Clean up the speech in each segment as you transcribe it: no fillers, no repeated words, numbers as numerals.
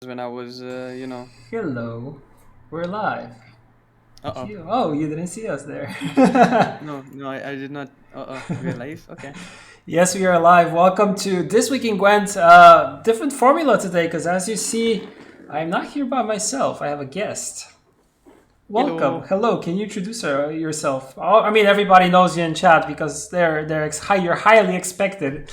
when I was, Hello, we're live. uh-oh. You didn't see us there. No, no, I did not. We're live? Okay. Yes, we are live. Welcome to This Week in Gwent. Different formula today because, as you see, I'm not here by myself. I have a guest. Welcome. Hello. Hello. Can you introduce yourself? Oh, I mean, everybody knows you in chat because you're highly expected.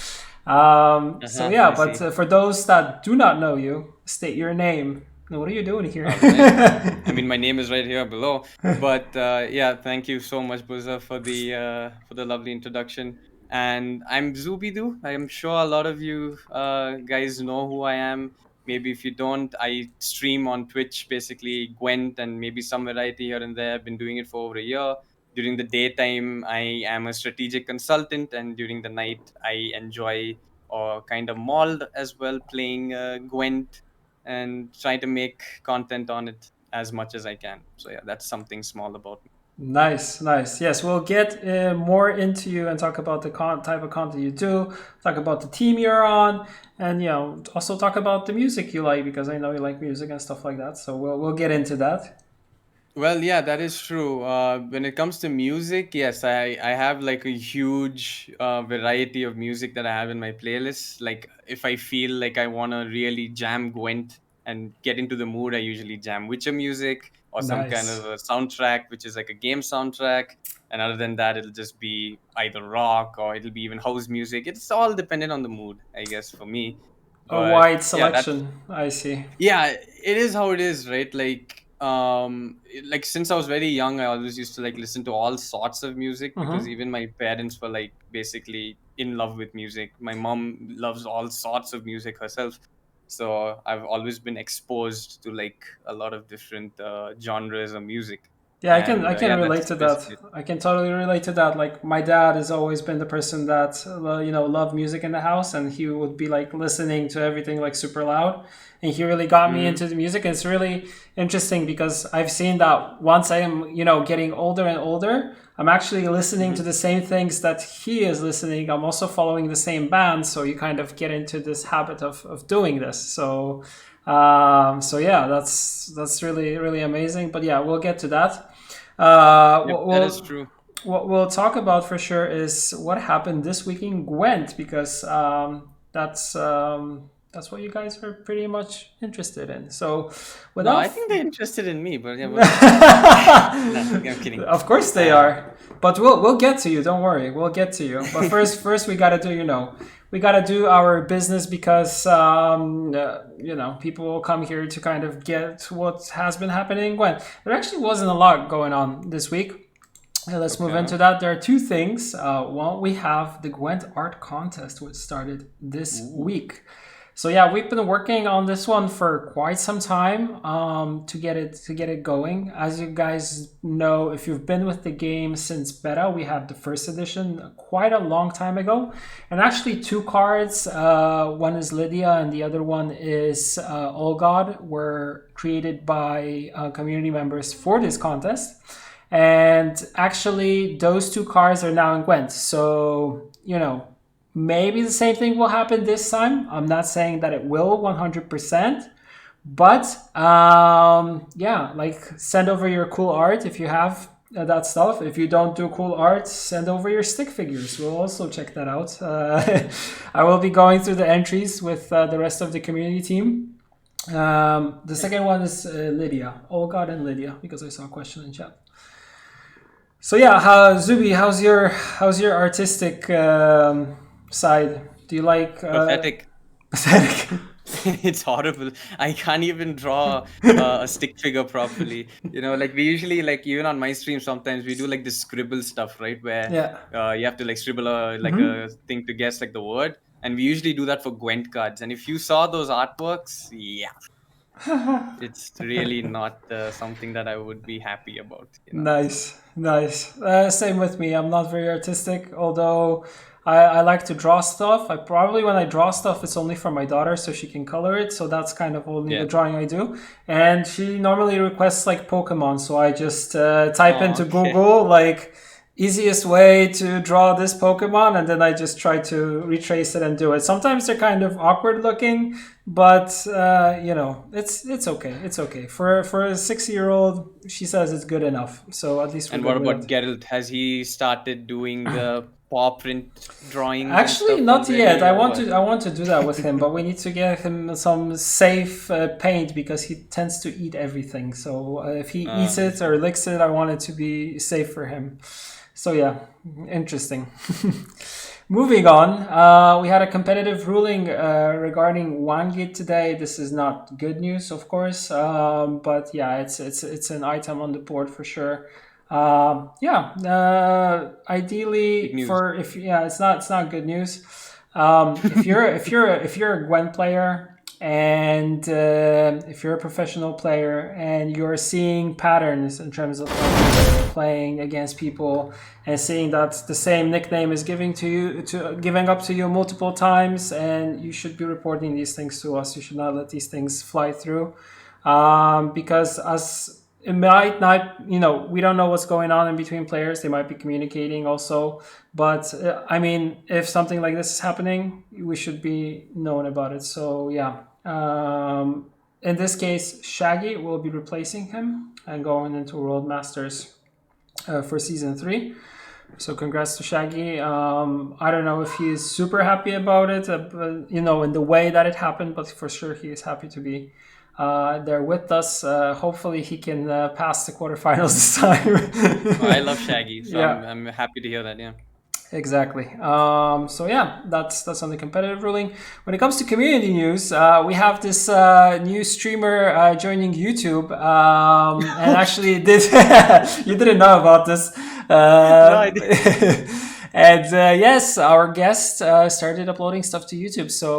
So yeah, I but see. for those that do not know you, state your name. What are you doing here? All right. I mean, my name is right here below. But yeah, thank you so much, Burza, for the lovely introduction. And I'm Zubidu. I'm sure a lot of you guys know who I am. Maybe if you don't, I stream on Twitch, basically Gwent and maybe some variety here and there. I've been doing it for over a year. During the daytime, I am a strategic consultant, and during the night, I enjoy or kind of mauled as well playing Gwent and try to make content on it as much as I can. So yeah, that's something small about me. Nice, nice. Yes, we'll get more into you and talk about the type of content you do, talk about the team you're on, and also talk about the music you like because I know you like music and stuff like that. So we'll get into that. Well, yeah, that is true. When it comes to music, yes, I have like a huge variety of music that I have in my playlist. Like if I feel like I want to really jam Gwent and get into the mood, I usually jam Witcher music or some kind Nice. of a soundtrack, which is like a game soundtrack. And other than that, it'll just be either rock or it'll be even house music. It's all dependent on the mood, I guess, for me. A But wide yeah, that's selection. I see. yeah, it is how it is, right? Like since I was very young, I always used to like listen to all sorts of music because Mm-hmm. even my parents were like basically in love with music. My mom loves all sorts of music herself, so I've always been exposed to like a lot of different genres of music. Yeah, I And can yeah, relate that's to that. basically it. I can totally relate to that. Like my dad has always been the person that loved music in the house, and he would be like listening to everything like super loud, and he really got me Mm-hmm. into the music. And it's really interesting because I've seen that once I am getting older and older, I'm actually listening to Mm-hmm. the same things that he is listening. I'm also following the same band, so you kind of get into this habit of doing this. So yeah, that's really really amazing. But yeah, we'll get to that. Yep, What that is we'll true. what we'll talk about for sure is what happened this week in Gwent because that's what you guys are pretty much interested in. So, No, without I think they're interested in me, but yeah, well, nah, I'm kidding. of course they Uh, are, but we'll get to you. Don't worry, we'll get to you. But first we gotta do we gotta do our business because people will come here to kind of get what has been happening. When there actually wasn't a lot going on this week. Let's move okay. into that. There are two things. One, we have the Gwent Art Contest, which started this Ooh. week. So yeah, we've been working on this one for quite some time to get it going. As you guys know, if you've been with the game since beta, we had the first edition quite a long time ago, and actually two cards. One is Lydia, and the other one is Olgod. Were created by community members for this contest. And actually, those two cards are now in Gwent. So, maybe the same thing will happen this time. I'm not saying that it will 100%. But yeah, like send over your cool art if you have that stuff. If you don't do cool art, send over your stick figures. We'll also check that out. I will be going through the entries with the rest of the community team. The second one is Lydia, Olga and Lydia, because I saw a question in chat. So yeah, Zubi, how's your artistic side? Do you like Pathetic. pathetic? It's horrible. I can't even draw a stick figure properly. Like we usually like even on my stream sometimes we do like this scribble stuff, right? Where Yeah. you have to like scribble a thing to guess like the word, and we usually do that for Gwent cards. And if you saw those artworks, yeah, it's really not something that I would be happy about. Nice, nice. Same with me. I'm not very artistic, although I like to draw stuff. I probably when I draw stuff, it's only for my daughter so she can color it. So that's kind of only the Yeah. drawing I do. And she normally requests like Pokemon, so I just type Oh, into okay. Google like easiest way to draw this Pokemon, and then I just try to retrace it and do it. Sometimes they're kind of awkward looking, but it's okay. It's okay for a 6-year-old. She says it's good enough, so at least we're And what good with about it. Geralt? Has he started doing the paw print drawings and Actually, stuff not yet. already, I or want what? to. I want to do that with him, but we need to get him some safe paint because he tends to eat everything. So if he eats I it or see. licks it, I want it to be safe for him. So yeah, interesting. Moving on, we had a competitive ruling regarding Wangit today. This is not good news, of course, but yeah, it's an item on the board for sure. Yeah, Big ideally news. for if yeah, it's not good news. If you're a Gwent player and if you're a professional player and you're seeing patterns in terms of like playing against people and seeing that the same nickname is giving up to you multiple times, and you should be reporting these things to us. You should not let these things fly through, because as it might not, we don't know what's going on in between players. They might be communicating also, but I mean, if something like this is happening, we should be known about it. So yeah, in this case, Shaggy will be replacing him and going into World Masters for season 3. So congrats to Shaggy. I don't know if he's super happy about it, but, in the way that it happened, but for sure he is happy to be there with us. Hopefully he can pass the quarterfinals this Oh, I time. love Shaggy, so I'm Yeah, I'm happy to hear that. Yeah. exactly. So yeah, that's on the competitive ruling. When it comes to community news, we have this new streamer joining YouTube, and actually did you didn't know about this. No, I Uh, did. and yes, our guest started uploading stuff to YouTube, so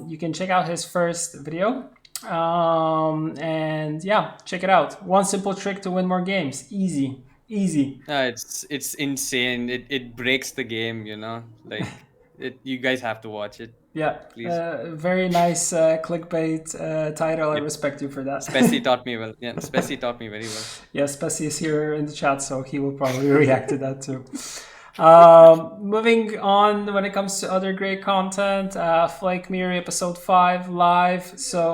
you can check out his first video. And yeah, check it out. One simple trick to win more games. Easy, easy. It's insane. It breaks the game, Like it. You guys have to watch it, Yeah, please. very nice clickbait title. I Yep. respect you for that. Spessy taught me well. Yeah, Spessy taught me very well. Yes, Bessie is here in the chat, so he will probably react to that too. Moving on, when it comes to other great content, Flake Mirror episode 5 live. So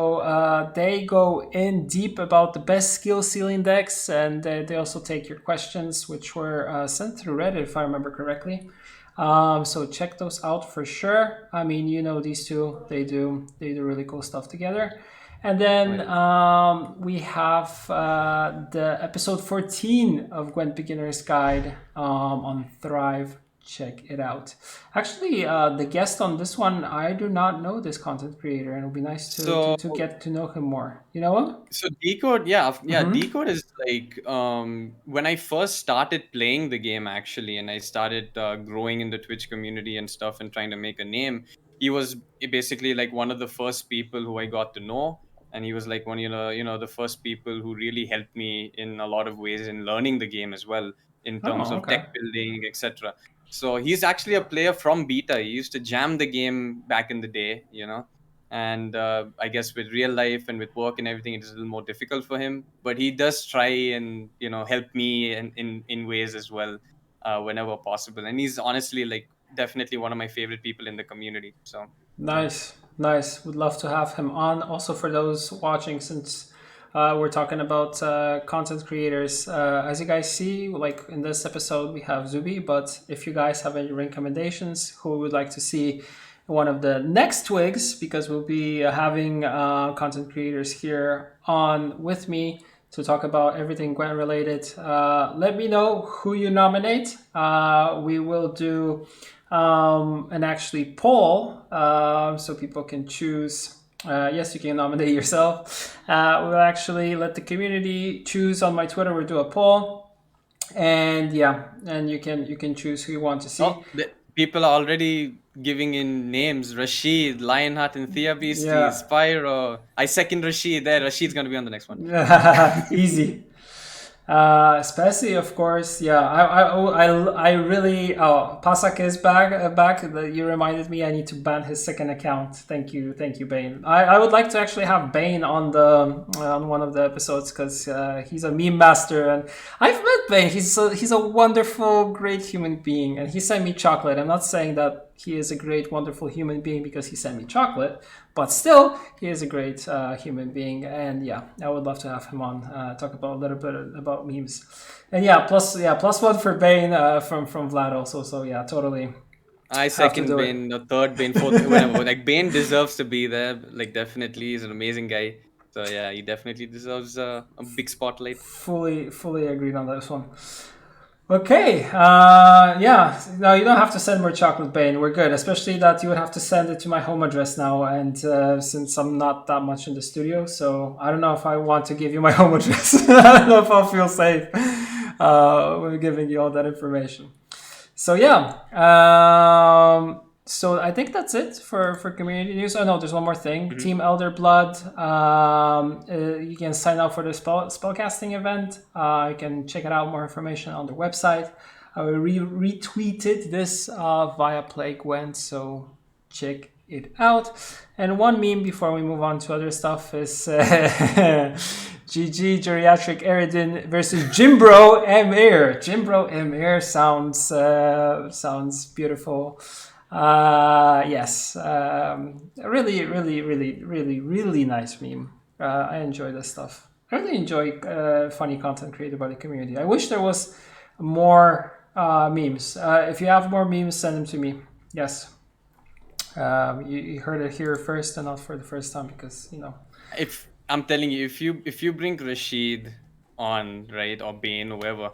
they go in deep about the best skill ceiling decks, and they also take your questions, which were sent through Reddit, if I remember correctly. So check those out for sure. I mean, these two, they do really cool stuff together. And Oh, then yeah. we have the episode 14 of Gwent Beginner's Guide on Thrive. Check it out. Actually, the guest on this one, I do not know this content creator, and it'll be nice to, to, So to get to know him more. You know him? So Decode, yeah, yeah, Mm-hmm. Decode is like when I first started playing the game actually, and I started growing in the Twitch community and stuff, and trying to make a name. He was basically like one of the first people who I got to know, and he was like one, the first people who really helped me in a lot of ways in learning the game as well, in terms Oh, of okay. deck building, etc. So he's actually a player from beta. He used to jam the game back in the day. And I guess with real life and with work and everything, it is a little more difficult for him, but he does try and help me in ways as well, whenever possible. And he's honestly like definitely one of my favorite people in the community, so yeah. Nice, nice. Would love to have him on. Also, for those watching, since we're talking about content creators, as you guys see, like in this episode, we have Zuby. But if you guys have any recommendations, who would like to see one of the next twigs, because we'll be having content creators here on with me to talk about everything Gwent related. Let me know who you nominate. We will do and actually poll so people can choose. Yes, you can nominate yourself. We'll actually let the community choose on my Twitter. We'll do a poll, and yeah, and you can choose who you want to see. Oh, people are already giving in names: Rashid, Lionheart, and Thea Beastie, Yeah, Spyro. I second Rashid. There, Rashid's gonna be on the next one. easy. Especially, of course, yeah. I really. Oh, Pasak is back. You reminded me. I need to ban his second account. Thank you, Bane. I would like to actually have Bane on the on one of the episodes because he's a meme master, and I've met Bane. He's a wonderful, great human being, and he sent me chocolate. I'm not saying that he is a great, wonderful human being because he sent me chocolate, but still, he is a great human being, and yeah, I would love to have him on talk about a little bit about memes, and plus one for Bane from Vlad also. So yeah, totally I have to second do it. Bane, the third Bane, fourth, whatever. Like Bane deserves to be there. Like definitely, he's an amazing guy. So yeah, he definitely deserves a big spotlight. Fully agreed on this one. Okay, yeah. No, you don't have to send more chocolate, Bane. We're good. Especially that you would have to send it to my home address now, and since I'm not that much in the studio, so I don't know if I want to give you my home address. I don't know if I'll feel safe with giving you all that information. So yeah, so I think that's it for community news. Oh no, there's one more thing. Mhm. Team Elder Blood. You can sign up for the spellcasting event. You can check it out. More information on the website. I will retweeted this via Play Gwent, so check it out. And one meme before we move on to other stuff is GG Geriatric Eridin versus Jimbro M Air. Jimbro M Air sounds beautiful. Yes, really nice meme. I enjoy this stuff. I really enjoy funny content created by the community. I wish there was more memes. If you have more memes, send them to me. Yes. You heard it here first and not for the first time because, you know. If I'm telling you, if you bring Rashid on, right, or Bane, whoever,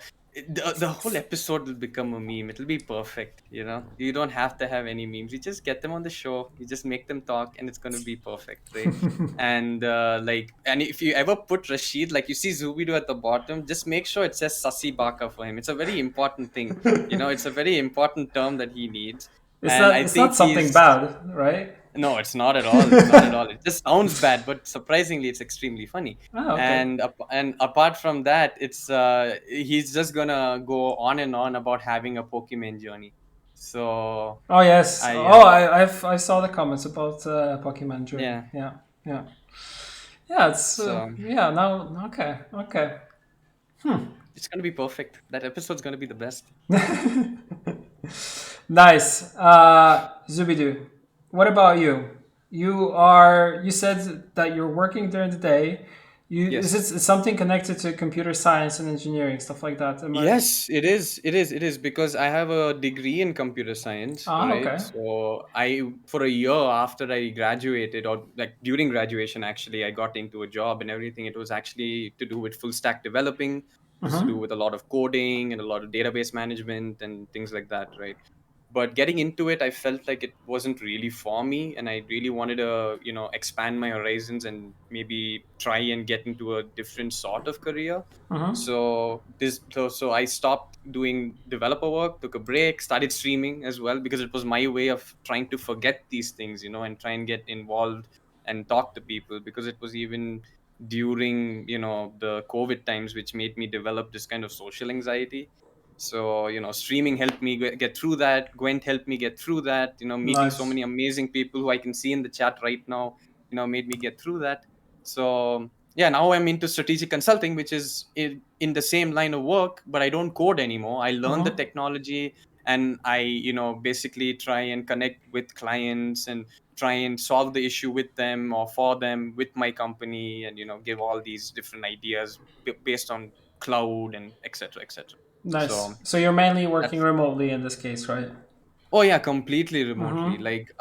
the whole episode will become a meme. It'll be perfect. You don't have to have any memes. You just get them on the show. You just make them talk, and it's gonna be perfect, right? And and if you ever put Rashid, like you see Zubido at the bottom, just make sure it says Sasi Baka for him. It's a very important thing. It's a very important term that he needs, and I It's not think something he's bad, right? no, it's not at all. It's not at all. It just sounds bad, but surprisingly, it's extremely funny. Oh, okay. And apart from that, it's he's just gonna go on and on about having a Pokemon journey. So Oh yes. I Oh, I saw the comments about Pokemon Journey. yeah. Yeah, yeah, yeah. It's So yeah. Now, okay, okay. it's gonna be perfect. That episode's gonna be the best. Nice. Zubidu, what about you? You said that you're working during the day. Is Yes. it something connected to computer science and engineering stuff like that? Am I? Yes, it is. It is because I have a degree in computer science, Ah, right? okay. So for a year after I graduated, or like during graduation, actually, I got into a job and everything. It was actually to do with full stack developing. It was to do Mm-hmm. with a lot of coding and a lot of database management and things like that, right? But getting into it, I felt like it wasn't really for me, and I really wanted to expand my horizons and maybe try and get into a different sort of career. Mm-hmm. So I stopped doing developer work, took a break, started streaming as well, because it was my way of trying to forget these things, and try and get involved and talk to people, because it was even during the COVID times, which made me develop this kind of social anxiety. So streaming helped me get through that. Gwent helped me get through that. Meeting so Nice. many amazing people who I can see in the chat right now, made me get through that. So yeah, now I'm into strategic consulting, which is in the same line of work, but I don't code anymore. I learn the Mm-hmm. technology, and I basically try and connect with clients and try and solve the issue with them or for them with my company, and give all these different ideas based on cloud and etc etc. So Nice. So you're mainly working that's remotely in this case, right? oh yeah, completely remotely. Mm-hmm. Like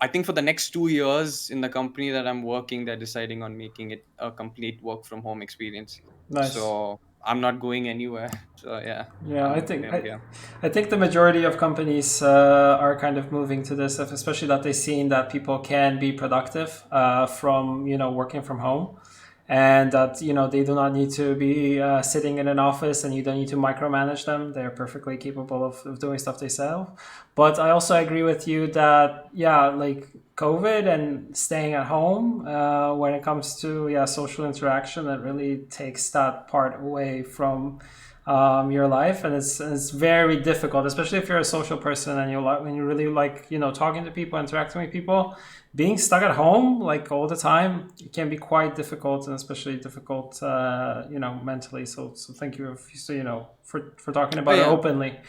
I think for the next 2 years in the company that I'm working, they're deciding on making it a complete work from home experience. Nice. So I'm not going anywhere. So yeah, Yeah, I'm here. I think the majority of companies are kind of moving to this, especially that they've seen that people can be productive from working from home, and that they do not need to be sitting in an office, and you don't need to micromanage them. They're perfectly capable of doing stuff themselves. But I also agree with you that, yeah, like COVID and staying at home, when it comes to, yeah, social interaction, it really takes that part away from your life, and it's very difficult, especially if you're a social person and you like when you really like talking to people, interacting with people. Being stuck at home like all the time, it can be quite difficult, and especially difficult mentally. So thank you, for talking Oh about it yeah, openly,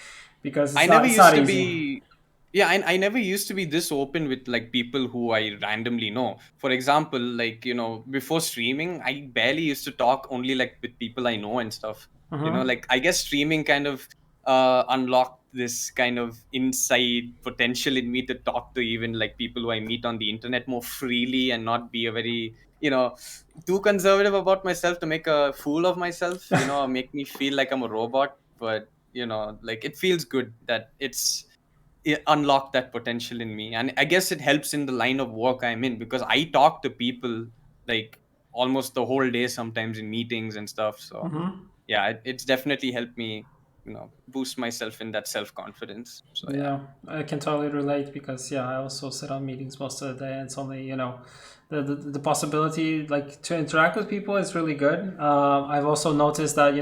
because I it's never not it's used not to easy. be. Yeah, I never used to be this open with like people who I randomly know. For example, like before streaming, I barely used to talk, only like with people I know and stuff. Hmm. Like I guess streaming kind of unlocked this kind of inside potential in me to talk to even like people who I meet on the internet more freely, and not be a very too conservative about myself to make a fool of myself. Or make me feel like I'm a robot. But like it feels good that it unlocked that potential in me, and I guess it helps in the line of work I'm in, because I talk to people like almost the whole day, sometimes in meetings and stuff. So Hmm. yeah, it's definitely helped me boost myself in that self-confidence. So yeah. Yeah, I can totally relate, because yeah, I also sit on meetings most of the day, and it's only the possibility like to interact with people is really good. I've also noticed that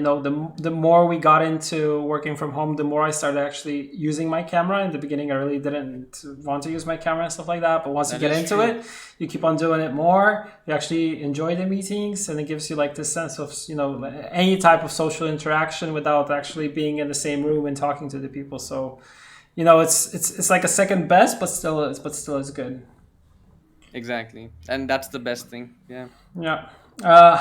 the more we got into working from home, the more I started actually using my camera. In the beginning, I really didn't want to use my camera and stuff like that, but once you That get is into true. it, you keep on doing it more. You actually enjoy the meetings, and it gives you like this sense of any type of social interaction without actually being in the same room and talking to the people. So it's like a second best, but still it's good. Exactly, and that's the best thing. Yeah. Yeah.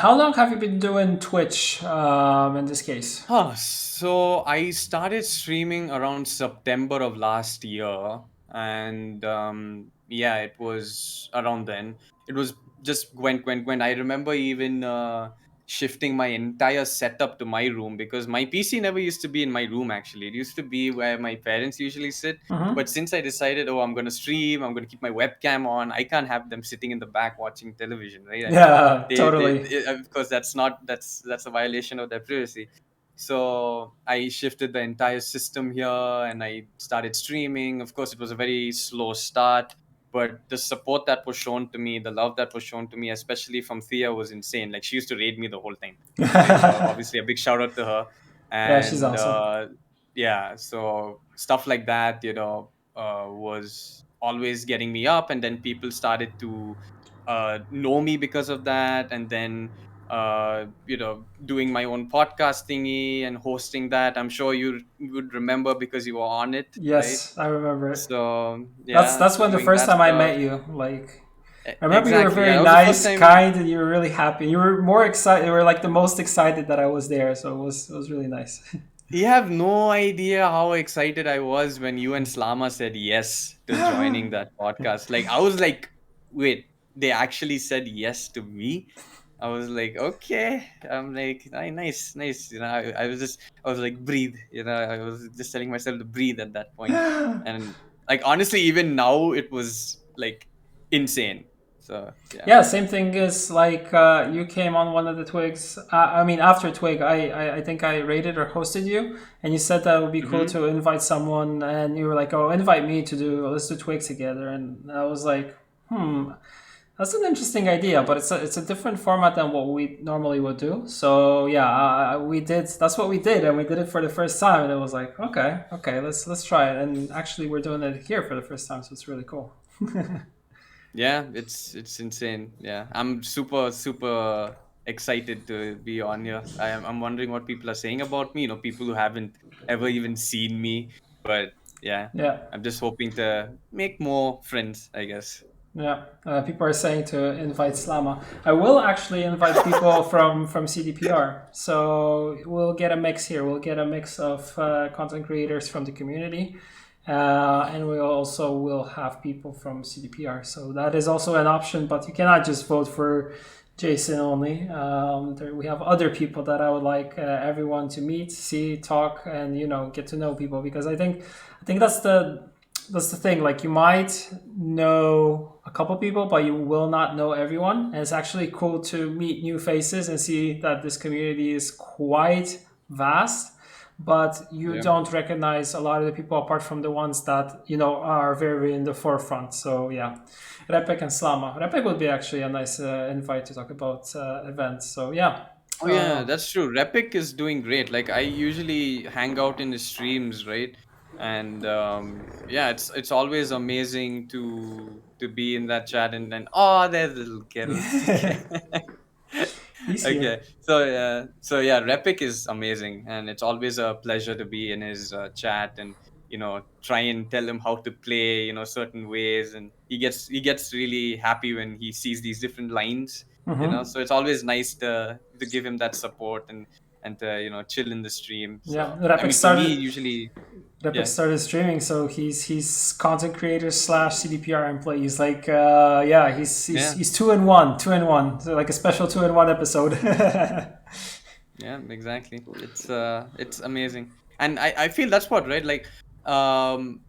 How long have you been doing Twitch? In this case. So I started streaming around September of last year, and yeah, it was around then. It was just Gwent. I remember even shifting my entire setup to my room, because my PC never used to be in my room. Actually, it used to be where my parents usually sit. But Mm-hmm. since I decided, oh, I'm gonna stream, I'm gonna keep my webcam on. I can't have them sitting in the back watching television, right? I mean, Yeah, totally. of course, that's a violation of their privacy. So I shifted the entire system here, and I started streaming. Of course, it was a very slow start, but the support that was shown to me, the love that was shown to me, especially from Thea, was insane. Like, she used to raid me the whole time. Like, Yeah, obviously a big shout out to her. she's And awesome. yeah, so stuff like that, was always getting me up. And then people started to know me because of that. And then doing my own podcast thingy and hosting that. I'm sure you would remember because you were on it, right? Yes, I remember it. So That's yeah, that's so when the doing first that time I stuff. met you. Like, I remember you were Exactly, yeah, very that was the first nice, time. kind, and you were really happy. You were more excited. You were like the most excited that I was there. So it was really nice. You have no idea how excited I was when you and Slama said yes to joining that podcast. Like, I was like, wait, they actually said yes to me? I was like, okay. I'm like, nice, nice. I was like, breathe. I was just telling myself to breathe at that point. And like, honestly, even now, it was like insane. So, yeah. Yeah, same thing is like you came on one of the twigs. I mean, after twig, I think I rated or hosted you, and you said that it would be cool Hmm. to invite someone, and you were like, "Oh, invite me to do let's do twigs together." And I was like, "Hmm, that's an interesting idea, but it's a different format than what we normally would do." So yeah, we did. That's what we did, and we did it for the first time, and it was like, okay, okay, let's try it. And actually, we're doing it here for the first time, so it's really cool. Yeah, it's insane. Yeah, I'm super super excited to be on here. I'm wondering what people are saying about me. People who haven't ever even seen me. But yeah, Yeah. I'm just hoping to make more friends, I guess. Yeah, people are saying to invite Slama. I will actually invite people from CDPR. So we'll get a mix here. We'll get a mix of content creators from the community, and we also will have people from CDPR. So that is also an option, but you cannot just vote for Jason only. We have other people that I would like everyone to meet, see, talk, and get to know people, because I think that's that's the thing. Like you might know a couple people, but you will not know everyone. And it's actually cool to meet new faces and see that this community is quite vast. But you Yeah. don't recognize a lot of the people apart from the ones that are very in the forefront. So yeah, Repek and Slama. Repek would be actually a nice invite to talk about events. So yeah. Oh yeah, that's true. Repik is doing great. Like I usually hang out in his streams, right? And yeah, it's always amazing to be in that chat and then oh, there's little Geralt. Okay. He's here. Okay. So yeah, Repik is amazing, and it's always a pleasure to be in his chat and try and tell him how to play certain ways, and he gets really happy when he sees these different lines. So it's always nice to give him that support and to chill in the stream. Yeah, So I Repek mean, for me, started. usually, Repek yeah, started streaming, so he's content creator slash CDPR employee. He's like, yeah, yeah, he's 2 in 1, 2 in 1, so like a special 2 in 1 episode. yeah, exactly. It's amazing, and I feel that's what, right, like um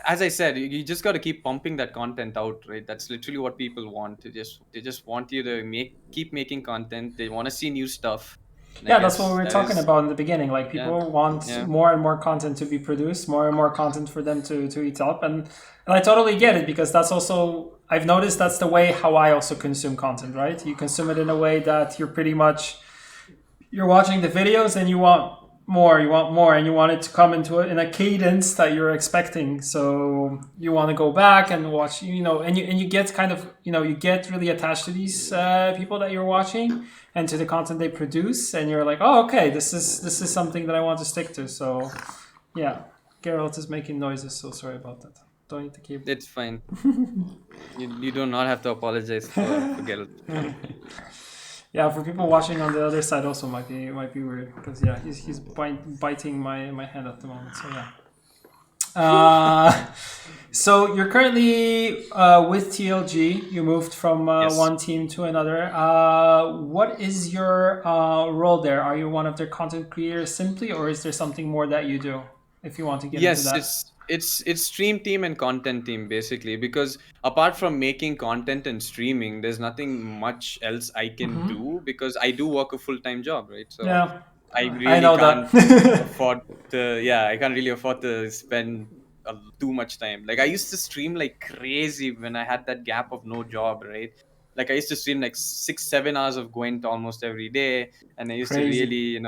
as I said, you just got to keep pumping that content out, right? That's literally what people want. They just want you to keep making content. They want to see new stuff, and I Yeah, that's what we guess were that talking is, about in the beginning. Like yeah, people want yeah, more and more content to be produced, more and more content for them to eat up, and I totally get it because that's also I've noticed that's the way how I also consume content. Right, you consume it in a way that you're pretty much you're watching the videos and you want more, and you want it to come into it in a cadence that you're expecting. So you want to go back and watch, and you get kind of, you get really attached to these people that you're watching and to the content they produce, and you're like, oh, okay, this is something that I want to stick to. So yeah, Geralt is making noises. So sorry about that. Don't need the cable. it's fine. You do not have to apologize for Geralt. Yeah, for people watching on the other side also might be weird because yeah, he's biting my hand at the moment. So yeah. Uh, so you're currently with TLG. You moved from Yes. one team to another. What is your role there? Are you one of their content creators simply, or is there something more that you do? If you want to get into Yes, that. it's stream team and content team basically, because apart from making content and streaming, there's nothing much else I can Hmm. do because I do work a full-time job, right? So Yeah, I I really know can't that. afford I can't really afford to spend too much time. Like I used to stream like crazy when I had that gap of no job, right? Like I used to stream like 6 7 hours of Gwent almost every day, and I used to Crazy. really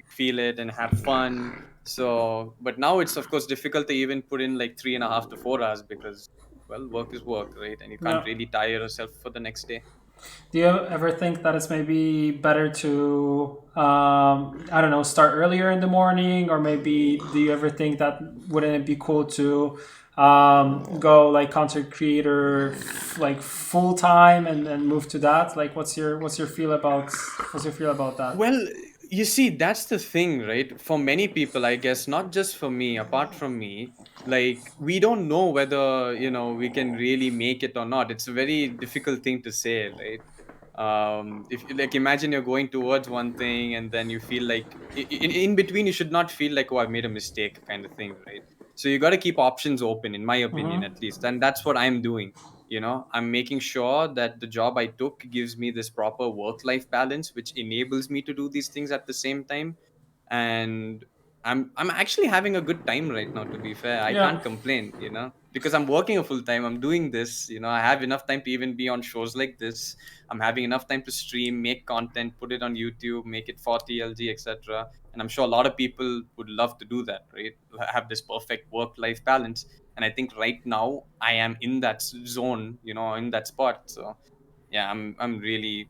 feel it and have fun. So but now it's of course difficult to even put in like 3.5 to 4 hours because, well, work is work, right? And you can't Yeah. really tire yourself for the next day. Do you ever think that it's maybe better to, I don't know, start earlier in the morning, or maybe do you ever think that wouldn't it be cool to go like content creator like full time and move to that? Like, what's your feel about that? Well, you see, that's the thing, right? For many people, I guess, not just for me, apart from me, like we don't know whether, we can really make it or not. It's a very difficult thing to say, right? If like imagine you're going towards one thing and then you feel like in between you should not feel like, oh, I've made a mistake kind of thing, right? So you got to keep options open, in my opinion, Mm-hmm. at least, and that's what I'm doing. I'm making sure that the job I took gives me this proper work life balance which enables me to do these things at the same time. And I'm actually having a good time right now, to be fair. I Yeah. can't complain, because I'm working a full time, I'm doing this, I have enough time to even be on shows like this. I'm having enough time to stream, make content, put it on YouTube, make it for TLG, etc. And I'm sure a lot of people would love to do that, right? Have this perfect work life balance. And I think right now I am in that zone, in that spot. So yeah, I'm really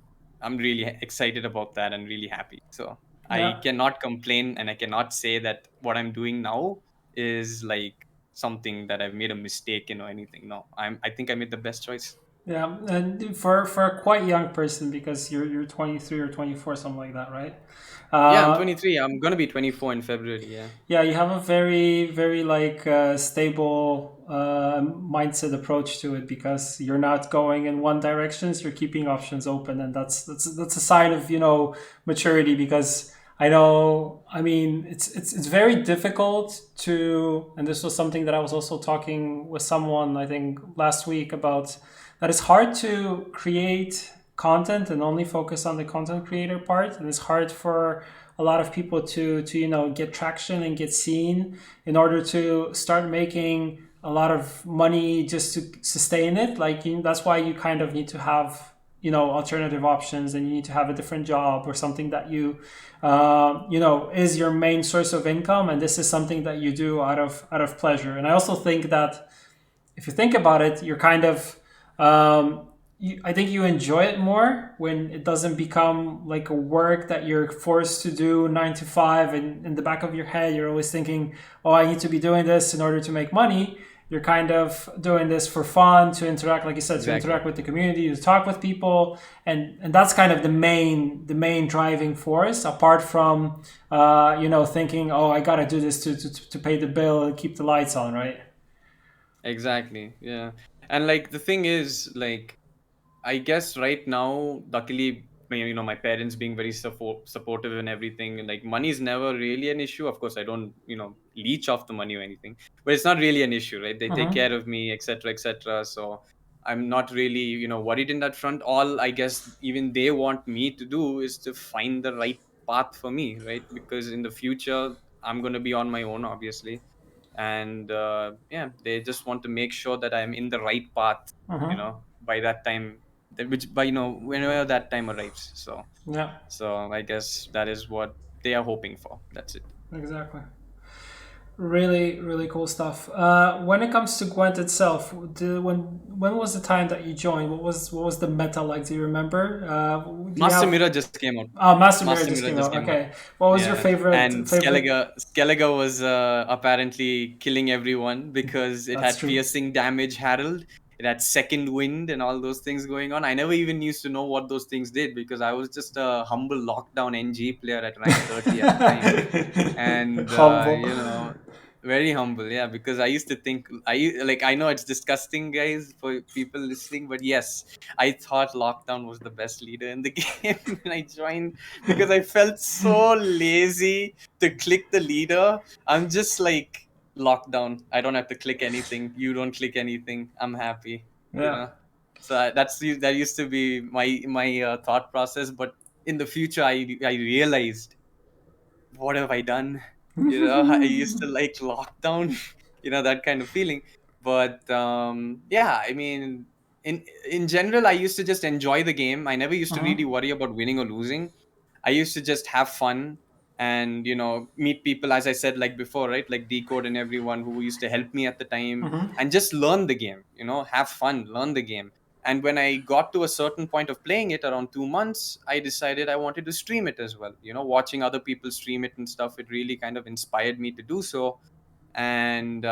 excited about that and really happy. So I Yeah. cannot complain, and I cannot say that what I'm doing now is like something that I've made a mistake in or anything. No, I think I made the best choice. Yeah, and for a quite young person, because you're 23 or 24, something like that, right? Yeah, I'm Uh, 23. I'm gonna be 24 in February. Yeah. yeah, you have a very very like stable mindset approach to it because you're not going in one direction, so you're keeping options open, and that's a sign of maturity. Because I know. I mean, it's very difficult to, and this was something that I was also talking with someone I think last week about, that it's hard to create content and only focus on the content creator part, and it's hard for a lot of people to get traction and get seen in order to start making a lot of money just to sustain it. Like that's why you kind of need to have alternative options, and you need to have a different job or something that is your main source of income, and this is something that you do out of pleasure. And I also think that if you think about it, you're kind of I think you enjoy it more when it doesn't become like a work that you're forced to do 9 to 5, and in the back of your head you're always thinking, oh, I need to be doing this in order to make money. You're kind of doing this for fun, to interact, like you said, to Exactly. interact with the community, to talk with people, and that's kind of the main driving force, apart from thinking, oh, I gotta do this to pay the bill and keep the lights on, right? Exactly. Yeah. And like the thing is, like, I guess right now, luckily, my parents being very supportive and everything, and like money is never really an issue. Of course, I don't, leech off the money or anything, but it's not really an issue, right? They take Mm-hmm. care of me, etc., etc. So I'm not really, worried in that front. All I guess even they want me to do is to find the right path for me, right? Because in the future, I'm gonna be on my own, obviously, and yeah, they just want to make sure that I'm in the right path, Mm-hmm. by that time, which by whenever that time arrives. So Yeah, I guess that is what they are hoping for. That's it. exactly. Really, really cool stuff. When it comes to Gwent itself, when was the time that you joined? What was the meta like? Do you remember? Do you Master have? Mirror just came out. Oh, Master Mirror Master just Mirror came just out. came out. Okay. What was your Yeah, and favorite? Skellige was apparently killing everyone because it That's had true. piercing damage Herald. It had second wind and all those things going on. I never even used to know what those things did because I was just a humble lockdown NG player at rank 30 at the time. And Humble. very humble, yeah, because I used to think, I know it's disgusting, guys, for people listening, but yes, I thought lockdown was the best leader in the game when I joined, because I felt so lazy to click the leader. I'm just like, lockdown, I don't have to click anything, you don't click anything, I'm happy, you Yeah. know so that used to be my thought process. But in the future, I realized, what have I done? I used to like lockdown, that kind of feeling. But yeah, I mean, in general, I used to just enjoy the game. I never used to really Mm-hmm. worry about winning or losing. I used to just have fun and meet people, as I said, like before, right? Like Decode and everyone who used to help me at the time, Mm-hmm. and just learn the game. Have fun, learn the game. And when I got to a certain point of playing it around 2 months, I decided I wanted to stream it as well. Watching other people stream it and stuff, it really kind of inspired me to do so. And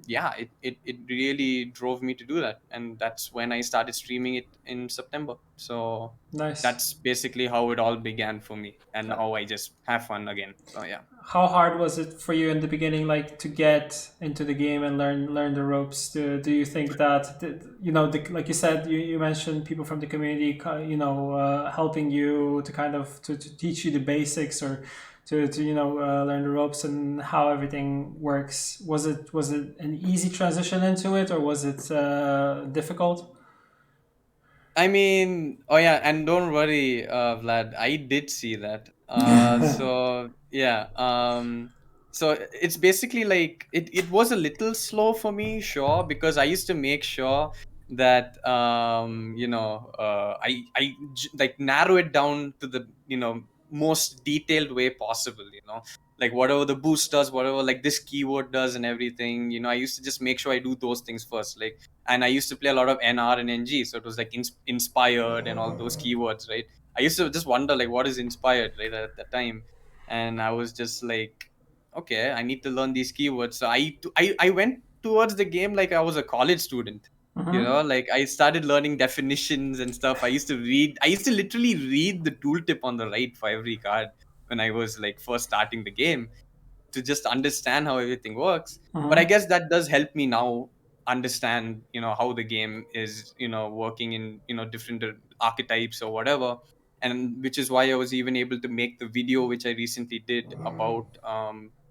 yeah, it really drove me to do that. And that's when I started streaming it in September. So Nice. that's basically how it all began for me. And now I just have fun again. So yeah. How hard was it for you in the beginning, like to get into the game and learn the ropes? Do you think that like you said, you mentioned people from the community, helping you to kind of to teach you the basics, or to learn the ropes and how everything works? Was it an easy transition into it, or was it difficult? I mean, oh yeah, and don't worry, Vlad. I did see that. So yeah. So it's basically like it was a little slow for me, sure, because I used to make sure that like narrow it down to the most detailed way possible. Like whatever the boost does, whatever like this keyword does, and everything. I used to just make sure I do those things first, like. And I used to play a lot of NR and NG, so it was like inspired and all those keywords, right? I used to just wonder like what is inspired, right, at that time, and I was just like, okay, I need to learn these keywords. So I went towards the game like I was a college student. Mm-hmm. Like I started learning definitions and stuff. I used to read. I used to literally read the tooltip on the right for every card when I was like first starting the game, to just understand how everything works. But I Mm-hmm. guess that does help me now understand how the game is working in different archetypes or whatever. and which is why I was even able to make the video which I recently did about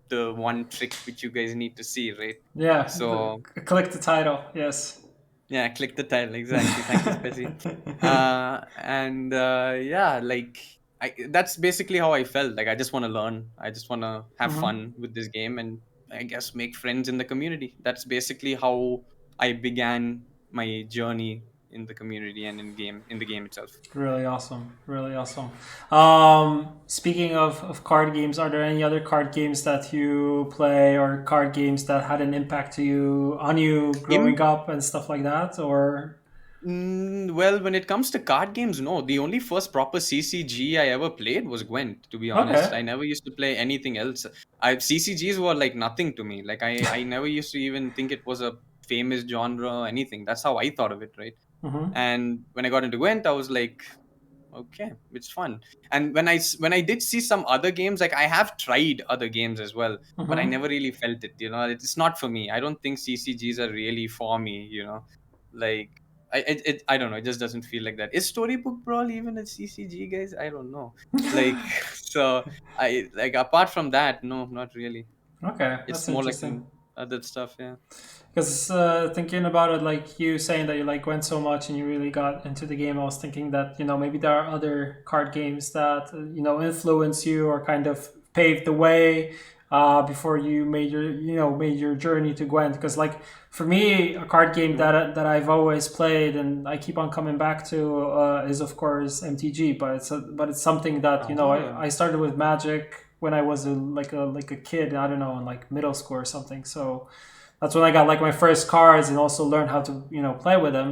the one trick which you guys need to see, right? Yeah, So click the title. Yes. yeah, click the title. Exactly. Thank you, Spezi. And yeah, like that's basically how I felt. Like I just want to learn. I just want to have Hmm. fun with this game, and I guess make friends in the community. That's basically how I began my journey in the community and in the game itself. Really awesome. Really awesome. Speaking of card games, are there any other card games that you play or card games that had an impact to you on you growing up and stuff like that? Or Well, when it comes to card games, no. The only first proper CCG I ever played was Gwent, to be honest. okay. I never used to play anything else. CCGs were like nothing to me. Like I never used to even think it was a famous genre or anything. That's how I thought of it, right? Mm-hmm. And when I got into Gwent, I was like, okay, it's fun. And when I did see some other games, like I have tried other games as well, but I Mm-hmm. never really felt it. It's not for me. I don't think CCGs are really for me. Like I don't know. It just doesn't feel like that. Is Storybook Brawl even a CCG, guys? I don't know. Like so, I like apart from that, no, not really. Okay, It's that's more like interesting. other stuff. Yeah. Because thinking about it, like you saying that you like Gwent so much and you really got into the game, I was thinking that maybe there are other card games that influence you or kind of paved the way before you made your journey to Gwent. Because like for me, a card game Mhm. that I've always played and I keep on coming back to is of course MTG, but it's something that Oh. I started with Magic when I was like a kid. I don't know, in like middle school or something. So that's when I got like my first cards and also learned how to play with them.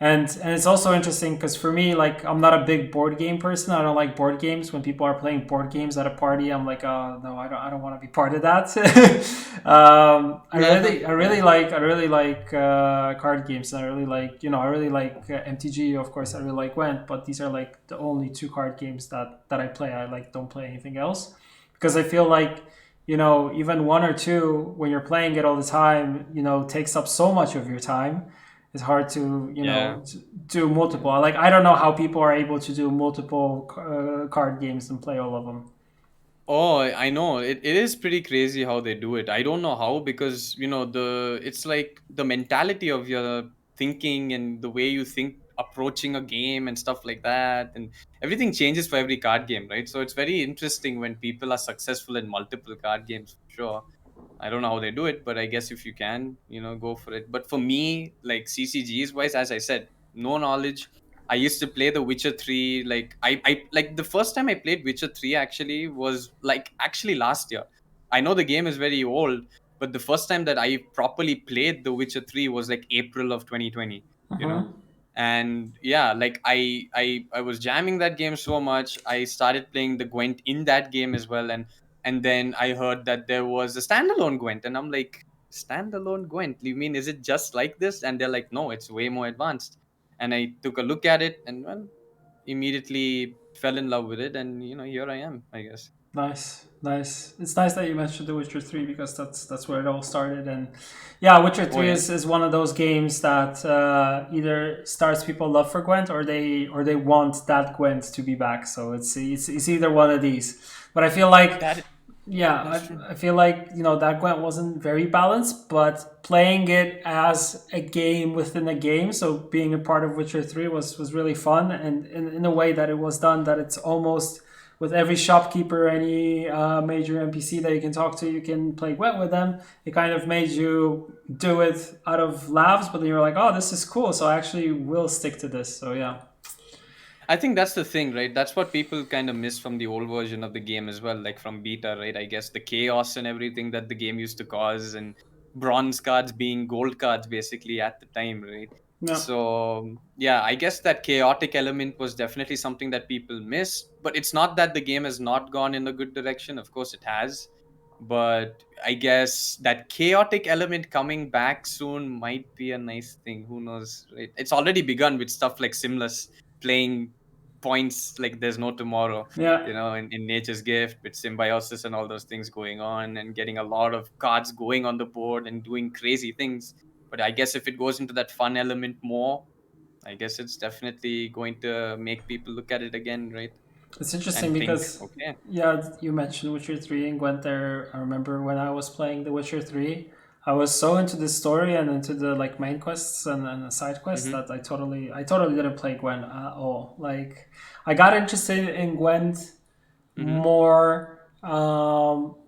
And it's also interesting because for me, like I'm not a big board game person. I don't like board games. When people are playing board games at a party, I'm like, oh no, I don't want to be part of that. Yeah. I really like card games. And I really like I really like MTG. Of course, I really like Gwent, but these are like the only two card games that I play. I like don't play anything else because I feel like even one or two when you're playing it all the time, takes up so much of your time. It's hard to, Yeah. do multiple. Like, I don't know how people are able to do multiple card games and play all of them. Oh, I know. It is pretty crazy how they do it. I don't know how because it's like the mentality of your thinking and the way you think approaching a game and stuff like that, and everything changes for every card game, right? So it's very interesting when people are successful in multiple card games for sure. I don't know how they do it, but I guess if you can, go for it. But for me, like CCGs wise, as I said, no knowledge. I used to play The Witcher 3. Like I like the first time I played Witcher 3 actually was like actually last year. I know the game is very old, but the first time that I properly played The Witcher 3 was like April of 2020, you know? Mm-hmm. And yeah, like I was jamming that game so much. I started playing the Gwent in that game as well, and then I heard that there was a standalone Gwent, and I'm like, standalone Gwent? You mean is it just like this? And they're like, no, it's way more advanced. And I took a look at it, and well, immediately fell in love with it, and here I am, I guess. Nice, nice. It's nice that you mentioned The Witcher 3 because that's where it all started. And yeah, Witcher Oh 3 yeah. is one of those games that either starts people love for Gwent or they want that Gwent to be back. So it's either one of these. But I feel like That yeah, that's true. I feel like that Gwent wasn't very balanced, but playing it as a game within a game, so being a part of Witcher 3 was really fun, and in a way that it was done that it's almost with every shopkeeper, any major NPC that you can talk to, you can play Gwent with them. It kind of made you do it out of laughs, but then you're like, oh, this is cool, so I actually will stick to this. So yeah. I think that's the thing, right? That's what people kind of miss from the old version of the game as well, like from beta, right? I guess the chaos and everything that the game used to cause, and bronze cards being gold cards basically at the time, right? Yeah. So, yeah, I guess that chaotic element was definitely something that people miss, but it's not that the game has not gone in a good direction. Of course, it has. But I guess that chaotic element coming back soon might be a nice thing. Who knows, right? It's already begun with stuff like Simless playing points like there's no tomorrow, Yeah. in Nature's Gift with symbiosis and all those things going on, and getting a lot of cards going on the board and doing crazy things. But I guess if it goes into that fun element more, I guess it's definitely going to make people look at it again, right? It's interesting And think, because, okay. yeah, you mentioned Witcher 3 and Gwent there. I remember when I was playing The Witcher 3, I was so into the story and into the like main quests and the side quests Mm-hmm. that I totally didn't play Gwent at all. Like I got interested in Gwent Mm-hmm. more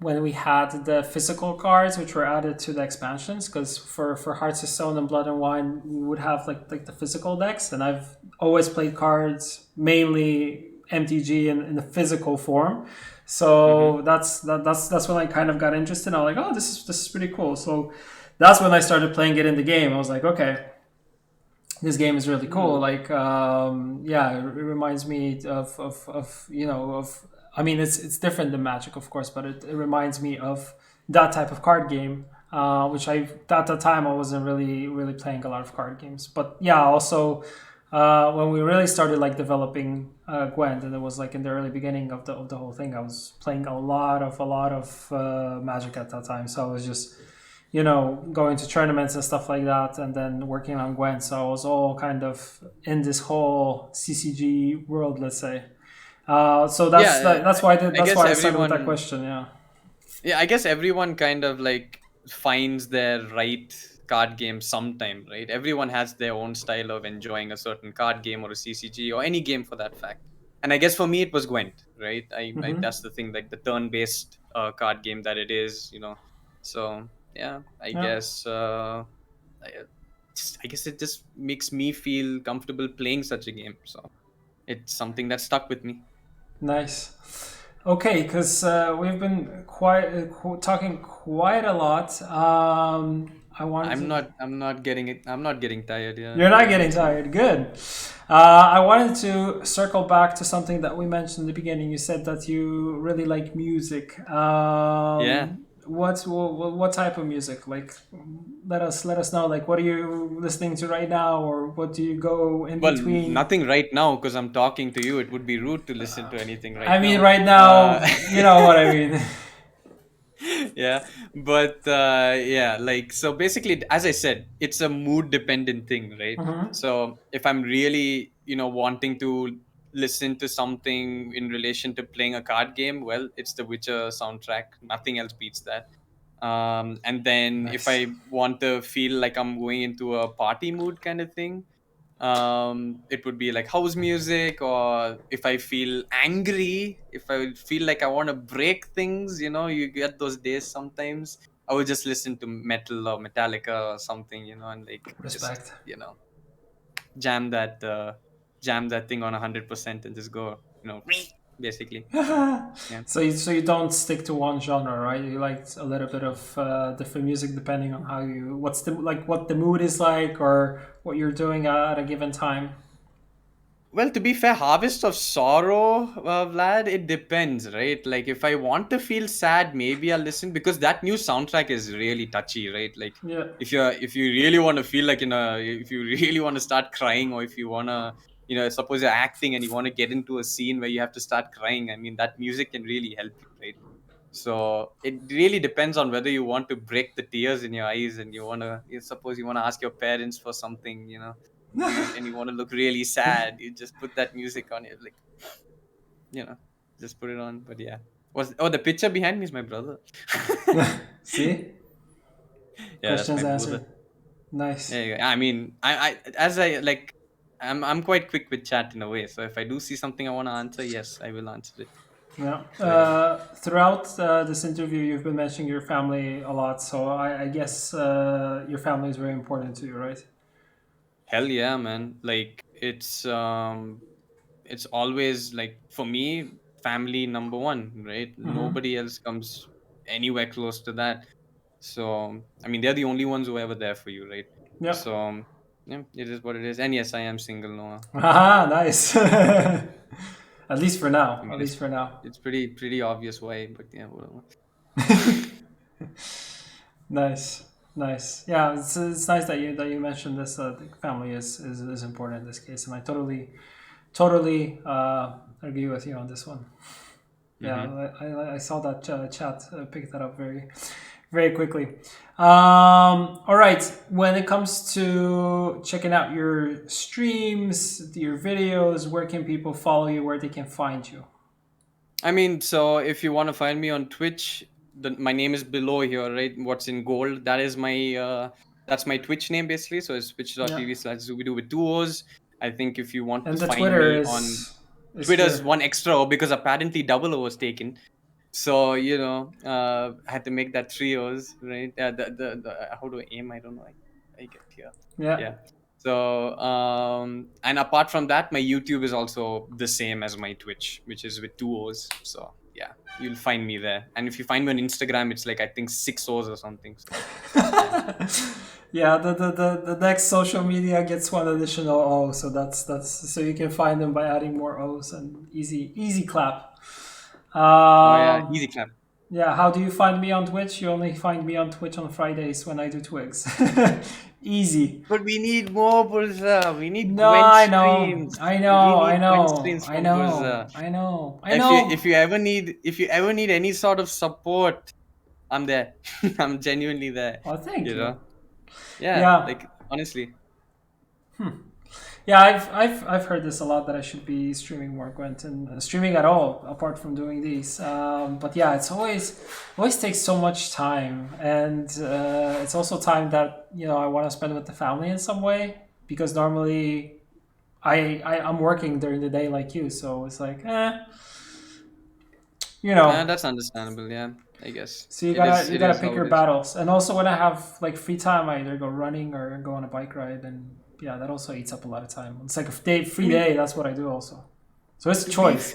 when we had the physical cards, which were added to the expansions. Because for Hearts of Stone and Blood and Wine, we would have like the physical decks, and I've always played cards mainly MTG in the physical form. Mm-hmm. So that's when I kind of got interested. I was like, oh, this is pretty cool. So that's when I started playing it in the game. I was like, okay, this game is really cool. Mm. Like, yeah, it reminds me of of. I mean, it's different than Magic, of course, but it reminds me of that type of card game. Which I at that time I wasn't really playing a lot of card games. But yeah, also when we really started like developing Gwent, and it was like in the early beginning of the whole thing, I was playing a lot of Magic at that time. So I was just going to tournaments and stuff like that, and then working on Gwent. So I was all kind of in this whole CCG world, let's say. So Yeah, I that's guess why I started with that everyone. question. Yeah. Yeah, I guess everyone kind of like finds their right card game sometime, right? Everyone has their own style of enjoying a certain card game or a CCG or any game for that fact. And I guess for me it was Gwent, right? I Mm-hmm. that's the thing, like the turn-based card game that it is. So yeah, I Yeah. guess I guess it just makes me feel comfortable playing such a game. So it's something that stuck with me. Nice. Okay, because we've been quite talking quite a lot. I wanted I'm to. not I'm not getting it. I'm not getting tired. Yeah, You're not yeah, getting that's good. tired. Good. I wanted to circle back to something that we mentioned in the beginning. You said that you really like music. Yeah. What type of music? Like, let us know. Like, what are you listening to right now, or what do you go in Well, between? nothing right now because I'm talking to you. It would be rude to listen to anything right I mean, now. right Uh, now, you know what I mean. yeah, but yeah, like so basically, as I said, it's a mood dependent thing, right? Hmm. So if I'm really, wanting to listen to something in relation to playing a card game, well, it's the Witcher soundtrack. Nothing else beats that. And then if Nice. I want to feel like I'm going into a party mood kind of thing, it would be like house music. Or if I feel angry, if I feel like I want to break things, you get those days sometimes, I would just listen to metal or Metallica or something, and like just Respect. jam that jam that thing on 100% and just go, basically. Yeah. So you don't stick to one genre, right? You like a little bit of different music depending on what's the like what the mood is like or what you're doing at a given time. Well, to be fair, Harvest of Sorrow, Vlad, it depends, right? Like, if I want to feel sad, maybe I'll listen because that new soundtrack is really touchy, right? Like, Yeah. if you really want to feel like if you really want to start crying, or if you wanna, suppose you're acting and you want to get into a scene where you have to start crying, I mean, that music can really help you, right? So it really depends on whether you want to break the tears in your eyes and suppose you want to ask your parents for something, and you want to look really sad, you just put that music on it, like, you know, just put it on. But yeah, the picture behind me is my brother. See? Yeah, that's my Questions brother. answered. Nice. Yeah, yeah. I mean, I as I like, I'm quite quick with chat in a way. So if I do see something I want to answer, yes, I will answer it. Yeah. So yeah. Throughout this interview, you've been mentioning your family a lot, so I guess your family is very important to you, right? Hell yeah, man. Like it's always like for me, family number one, right? Mm-hmm. Nobody else comes anywhere close to that. So I mean, they're the only ones who are ever there for you, right? Yep. So yeah, it is what it is. And yes, I am single, Noah. Ah, nice. At least for I now. mean, At least for now. it's pretty obvious why, but yeah, whatever. Nice, nice. Yeah, it's nice that you mentioned this. The family is important in this case, and I totally agree with you on this one. Yeah, Mm-hmm. I saw that chat pick that up very very quickly. All right. When it comes to checking out your streams, your videos, where can people follow you? Where they can find you? I mean, so if you want to find me on Twitch, my name is below here, right? What's in gold? That's my Twitch name basically. So it's Yeah. twitch.tv/Zubidu with two O's. I think if you want to And the find Twitter me on is Twitter's here. one extra O because apparently double O was taken. So I had to make that three O's, right? How do I aim? I don't know. I get here. Yeah. Yeah. So and apart from that, my YouTube is also the same as my Twitch, which is with two O's. So yeah, you'll find me there. And if you find me on Instagram, it's like I think six O's or something. So yeah. Yeah, the next social media gets one additional O, so that's so you can find them by adding more O's and easy clap. Oh yeah, Um, easy clap. yeah, how do you find me on Twitch? You only find me on Twitch on Fridays when I do Twigs. Easy. But we need more Burza. We need No, Gwent I know, streams. I We know, I need Gwent know, streams I from know, Burza. I know, I If you know. ever need any sort of support, I'm there. I'm genuinely there. Oh, thank You you. know? Yeah, Yeah, like honestly. yeah, I've heard this a lot that I should be streaming more Gwent and streaming at all apart from doing these. But yeah, it's always takes so much time, and it's also time that I want to spend with the family in some way because normally I'm working during the day like you, so it's like you know. That's understandable, yeah. I guess. So you It gotta is you it gotta is pick how your it is. battles, and also when I have like free time, I either go running or go on a bike ride, and yeah, that also eats up a lot of time. It's like I free mean, day. That's what I do also. So it's a to be choice.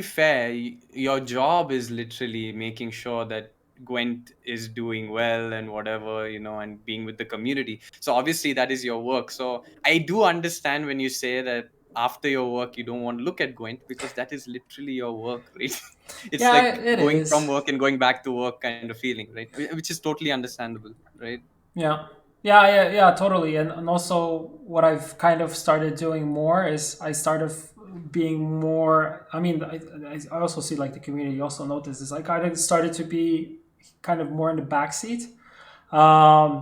fair, your job is literally making sure that Gwent is doing well and whatever, and being with the community. So obviously that is your work. So I do understand when you say that after your work you don't want to look at Gwent because that is literally your work, right? It's Yeah, like it going from is. work and going back to work kind of feeling, right? Which is totally understandable, right? Yeah. Yeah, totally. And also, what I've kind of started doing more is I started being more. I mean, I also see like the community also notices. I kind of started to be kind of more in the backseat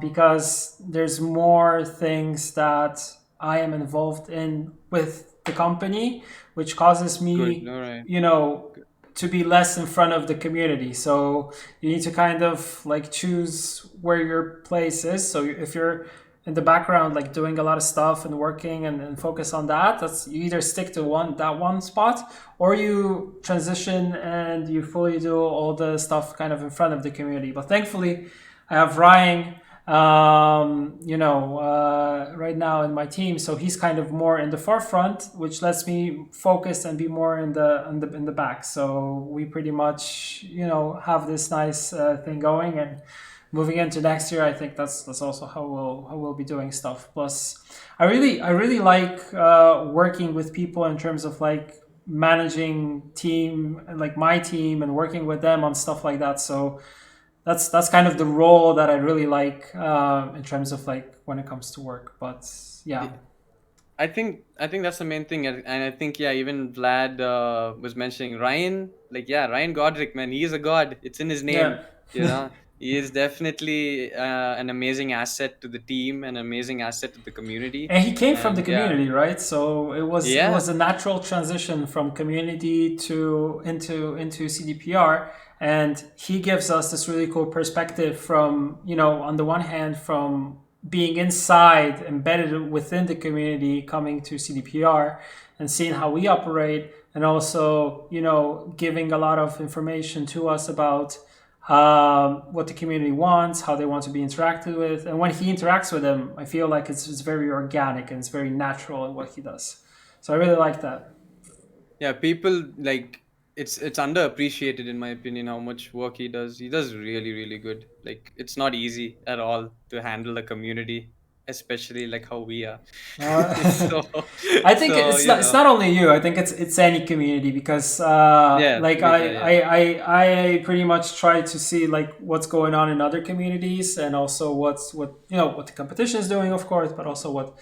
because there's more things that I am involved in with the company, which causes Good. me, All right. Good. to be less in front of the community. So you need to kind of like choose where your place is. So if you're in the background, like doing a lot of stuff and working and focus on that, that's you either stick to one spot or you transition and you fully do all the stuff kind of in front of the community. But thankfully, I have Ryan, right now in my team, so he's kind of more in the forefront, which lets me focus and be more in the back. So we pretty much have this nice thing going, and moving into next year, I think that's also how we'll be doing stuff. Plus, I really like working with people in terms of like managing team and like my team and working with them on stuff like that. So that's kind of the role that I really like in terms of like when it comes to work. But yeah, I think that's the main thing, and I think yeah, even Vlad was mentioning Ryan. Like yeah, Ryan Godric, man, he is a god. It's in his name. yeah. You know, he is definitely an amazing asset to the team, an amazing asset to the community, And he came from the and yeah, community, right? So it was yeah, a natural transition from community to into CDPR, and he gives us this really cool perspective from on the one hand from being inside, embedded within the community, coming to CDPR and seeing how we operate, and also giving a lot of information to us about what the community wants, how they want to be interacted with. And when he interacts with them, I feel like it's very organic and it's very natural in what he does. So I really like that. yeah. People like it's underappreciated in my opinion how much work he does. He does really really good. Like it's not easy at all to handle a community, especially like how we are. Uh, so I think so it's not only you. I think it's any community because yeah. To like be I, fair, yeah. I I I pretty much try to see like what's going on in other communities and also what the competition is doing, of course, but also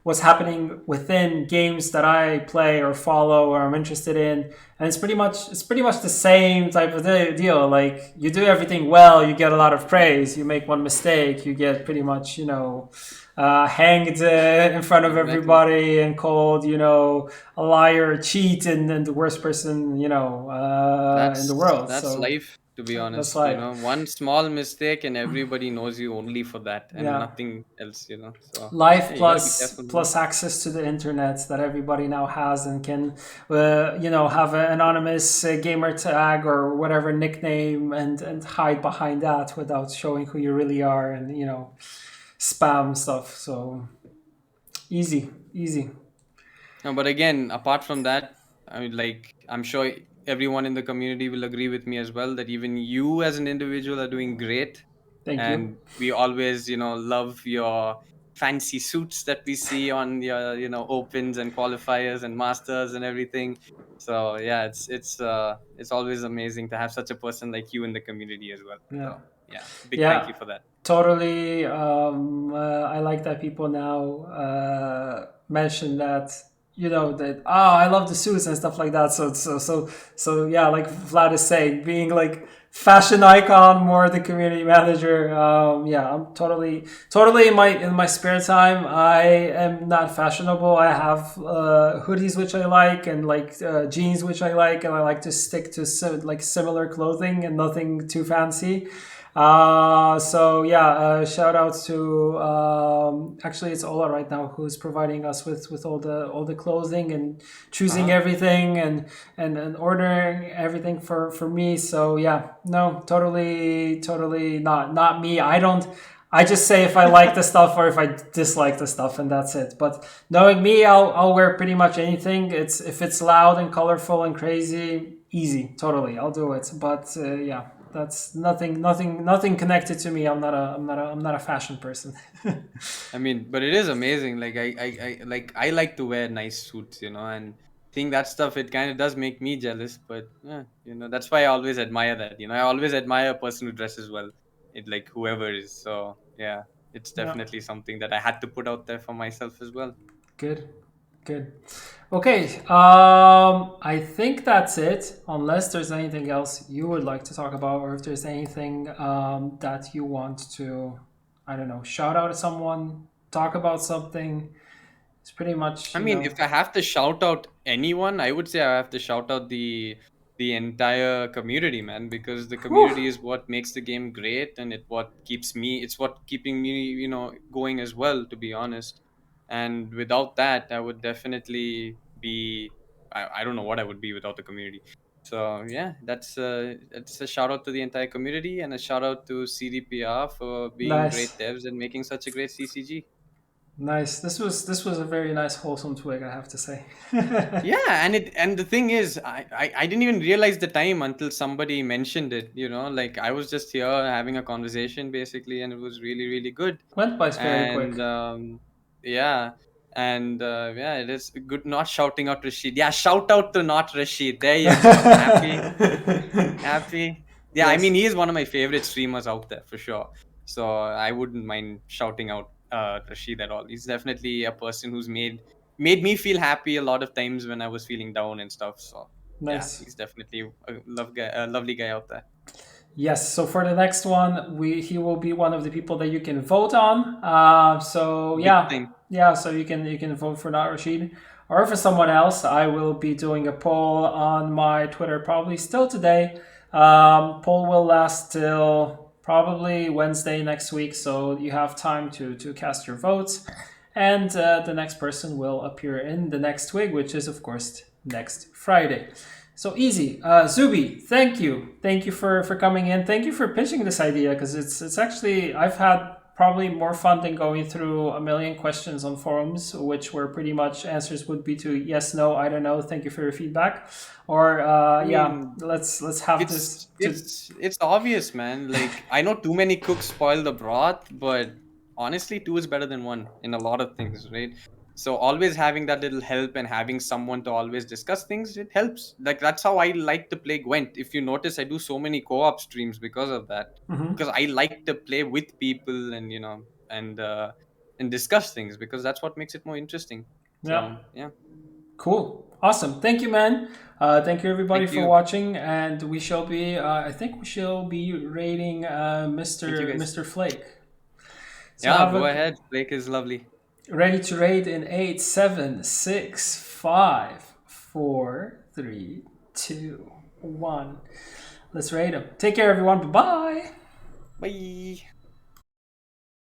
what's happening within games that I play or follow or I'm interested in, and it's pretty much the same type of deal. Like you do everything well, you get a lot of praise. You make one mistake, you get pretty much hanged in front of Exactly. everybody and called a liar, a cheat, and the worst person in the world. That's So life, to be that's honest. life. One small mistake and everybody knows you only for that and Yeah. nothing else. So Life yeah, you gotta be plus careful, man. plus access to the internet that everybody now has and can have an anonymous gamer tag or whatever nickname and hide behind that without showing who you really are, and spam stuff. So easy, easy. No, but again, apart from that, I mean, like, I'm sure everyone in the community will agree with me as well that even you as an individual are doing great. Thank you. And we always, love your fancy suits that we see on your, opens and qualifiers and masters and everything. So yeah, it's always amazing to have such a person like you in the community as well. Yeah. So yeah, big thank Yeah, you for that. totally. I like that people now mention that that I love the suits and stuff like that. So yeah, like Vlad is saying, being like fashion icon, more the community manager. Yeah, I'm totally in my spare time. I am not fashionable. I have hoodies which I like and like jeans which I like, and I like to stick to like similar clothing and nothing too fancy. So yeah, shout out to actually it's Ola right now who's providing us with all the clothing and choosing Uh-huh. everything and ordering everything for me. So yeah, no, totally not me. I just say if I like the stuff or if I dislike the stuff, and that's it. But knowing me, I'll wear pretty much anything. It's if it's loud and colorful and crazy, easy, totally, I'll do it. But yeah, that's nothing connected to me. I'm not a fashion person. I mean, but it is amazing. Like I like to wear nice suits, and seeing that stuff, it kind of does make me jealous. But yeah, that's why I always admire that. I always admire a person who dresses well. It like whoever is. So yeah, it's Yeah, definitely something that I had to put out there for myself as well. good, good. Okay, I think that's it. Unless there's anything else you would like to talk about, or if there's anything that you want to, I don't know, shout out to someone, talk about something. It's pretty much, I mean, if I have to shout out anyone, I would say I have to shout out the entire community, man, because the whew, community is what makes the game great, and it's what keeping me, going as well, to be honest. And without that, I would definitely be I don't know what I would be without the community. So yeah, that's a shout out to the entire community and a shout out to CDPR for being nice, great devs and making such a great CCG. nice. This was a very nice wholesome twig, I have to say. Yeah, and the thing is, I didn't even realize the time until somebody mentioned it. Like I was just here having a conversation basically, and it was really really good. Went by very quick. And yeah, and yeah, it is good. Not shouting out Rashid. Yeah, shout out to not Rashid. There you go. Happy, happy. Yeah, I mean Yes, he is one of my favorite streamers out there for sure. So I wouldn't mind shouting out Rashid at all. He's definitely a person who's made me feel happy a lot of times when I was feeling down and stuff. So yeah, nice. he's definitely a lovely guy out there. Yes. So for the next one, he will be one of the people that you can vote on. So Big yeah, time. yeah. So you can vote for not Rashid or for someone else. I will be doing a poll on my Twitter probably still today. Poll will last till probably Wednesday next week, so you have time to cast your votes, and the next person will appear in the next twig, which is of course next Friday. So easy. Zubi, thank you for coming in. Thank you for pitching this idea, because it's actually I've had probably more fun than going through a million questions on forums, which were pretty much answers would be to yes, no, I don't know. Thank you for your feedback, or I yeah, mean, let's have this it's to. it's obvious, man. Like I know too many cooks spoil the broth, but honestly, two is better than one in a lot of things, right? So always having that little help and having someone to always discuss things, it helps. Like that's how I like to play Gwent. If you notice, I do so many co-op streams because of that. Mhm. Because I like to play with people and and discuss things, because that's what makes it more interesting. Yeah. So yeah, Cool. Awesome. Thank you, man. Thank you, everybody, thank for you, watching. And we shall be, I think we shall be rating thank you Mr. guys. Mr. Flake. So Yeah, have go a ahead. Blake is lovely. ready to rate in 8, 7, 6, 5, 4, 3, 2, 1. Let's rate him. Take care, everyone. Bye bye. Bye.